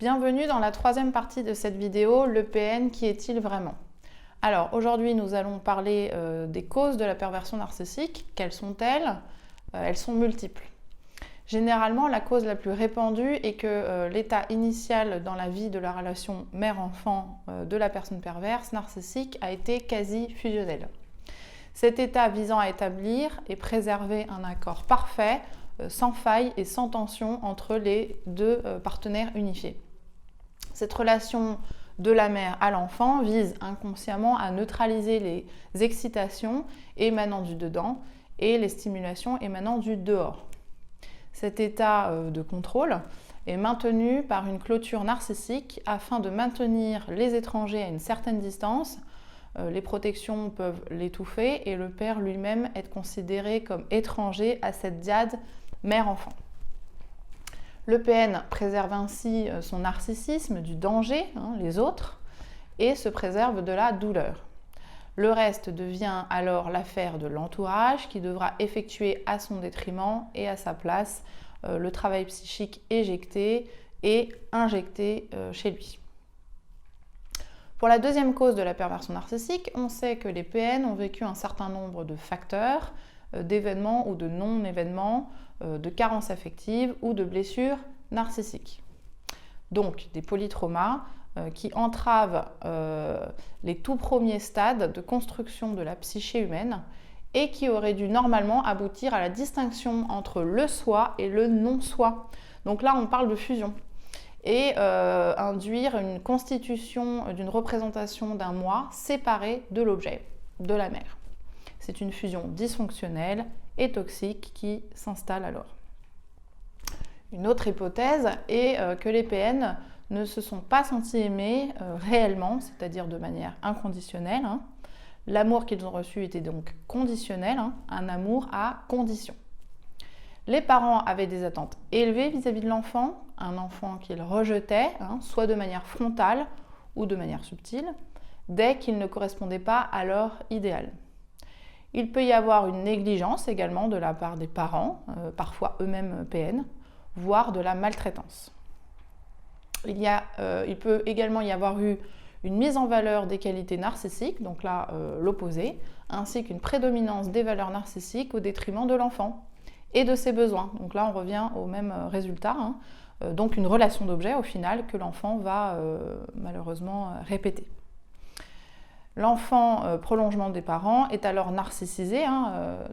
Bienvenue dans la troisième partie de cette vidéo, le PN, qui est-il vraiment? Alors aujourd'hui nous allons parler des causes de la perversion narcissique. Quelles sont-elles? Elles sont multiples. Généralement, la cause la plus répandue est que l'état initial dans la vie de la relation mère-enfant de la personne perverse narcissique a été quasi fusionnel. Cet état visant à établir et préserver un accord parfait, sans faille et sans tension entre les deux partenaires unifiés. Cette relation de la mère à l'enfant vise inconsciemment à neutraliser les excitations émanant du dedans et les stimulations émanant du dehors. Cet état de contrôle est maintenu par une clôture narcissique afin de maintenir les étrangers à une certaine distance. Les protections peuvent l'étouffer et le père lui-même être considéré comme étranger à cette dyade mère-enfant. Le PN préserve ainsi son narcissisme du danger, les autres, et se préserve de la douleur. Le reste devient alors l'affaire de l'entourage qui devra effectuer à son détriment et à sa place le travail psychique éjecté et injecté chez lui. Pour la deuxième cause de la perversion narcissique, on sait que les PN ont vécu un certain nombre de facteurs, d'événements ou de non-événements, de carences affectives ou de blessures narcissiques. Donc des polytraumas qui entravent les tout premiers stades de construction de la psyché humaine et qui auraient dû normalement aboutir à la distinction entre le soi et le non-soi. Donc là, on parle de fusion. Et induire une constitution d'une représentation d'un moi séparé de l'objet, de la mère. C'est une fusion dysfonctionnelle et toxique qui s'installe alors. Une autre hypothèse est que les PN ne se sont pas sentis aimés réellement, c'est-à-dire de manière inconditionnelle. L'amour qu'ils ont reçu était donc conditionnel, un amour à condition. Les parents avaient des attentes élevées vis-à-vis de l'enfant, un enfant qu'ils rejetaient, soit de manière frontale ou de manière subtile, dès qu'il ne correspondait pas à leur idéal. Il peut y avoir une négligence également de la part des parents, parfois eux-mêmes PN, voire de la maltraitance. Il peut également y avoir eu une mise en valeur des qualités narcissiques, donc là l'opposé, ainsi qu'une prédominance des valeurs narcissiques au détriment de l'enfant et de ses besoins. Donc là on revient au même résultat, donc une relation d'objet au final que l'enfant va malheureusement répéter. L'enfant prolongement des parents est alors narcissisé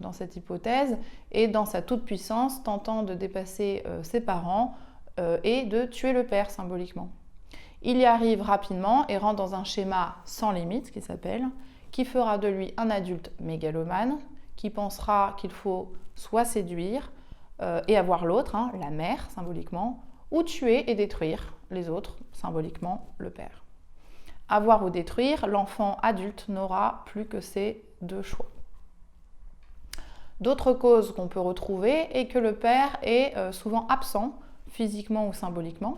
dans cette hypothèse et dans sa toute-puissance tentant de dépasser ses parents et de tuer le père symboliquement. Il y arrive rapidement et rentre dans un schéma sans limite qui fera de lui un adulte mégalomane qui pensera qu'il faut soit séduire et avoir l'autre, la mère symboliquement, ou tuer et détruire les autres, symboliquement le père. Avoir ou détruire, l'enfant adulte n'aura plus que ces deux choix. D'autres causes qu'on peut retrouver est que le père est souvent absent, physiquement ou symboliquement.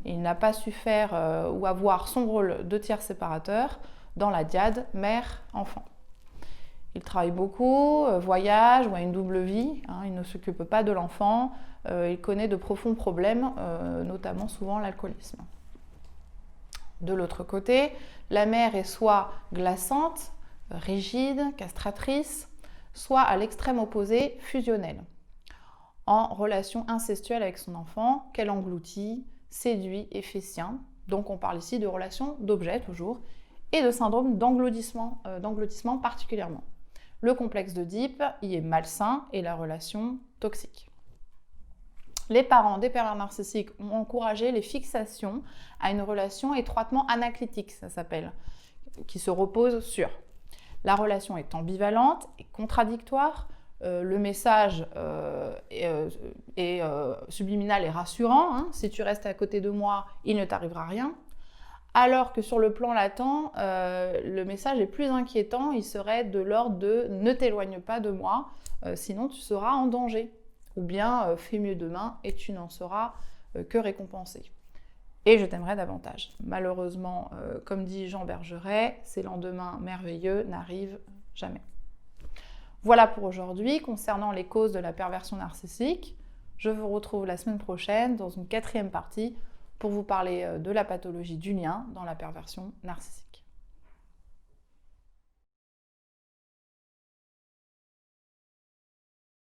Il n'a pas su faire ou avoir son rôle de tiers séparateur dans la dyade mère-enfant. Il travaille beaucoup, voyage ou a une double vie, il ne s'occupe pas de l'enfant, il connaît de profonds problèmes, notamment souvent l'alcoolisme. De l'autre côté, la mère est soit glaçante, rigide, castratrice, soit à l'extrême opposé, fusionnelle, en relation incestuelle avec son enfant, qu'elle engloutit, séduit et fait sien. Donc on parle ici de relation d'objet toujours, et de syndrome d'engloutissement particulièrement. Le complexe d'Oedipe y est malsain et la relation toxique. Les parents des pervers narcissiques ont encouragé les fixations à une relation étroitement anaclitique, ça s'appelle, qui se repose sur. La relation est ambivalente et contradictoire, le message est subliminal et rassurant, si tu restes à côté de moi, il ne t'arrivera rien. Alors que sur le plan latent, le message est plus inquiétant, il serait de l'ordre de « ne t'éloigne pas de moi, sinon tu seras en danger ». Ou bien « fais mieux demain et tu n'en seras que récompensé ». Et je t'aimerai davantage. Malheureusement, comme dit Jean Bergeret, ces lendemains merveilleux n'arrivent jamais. Voilà pour aujourd'hui concernant les causes de la perversion narcissique. Je vous retrouve la semaine prochaine dans une 4e partie pour vous parler de la pathologie du lien dans la perversion narcissique.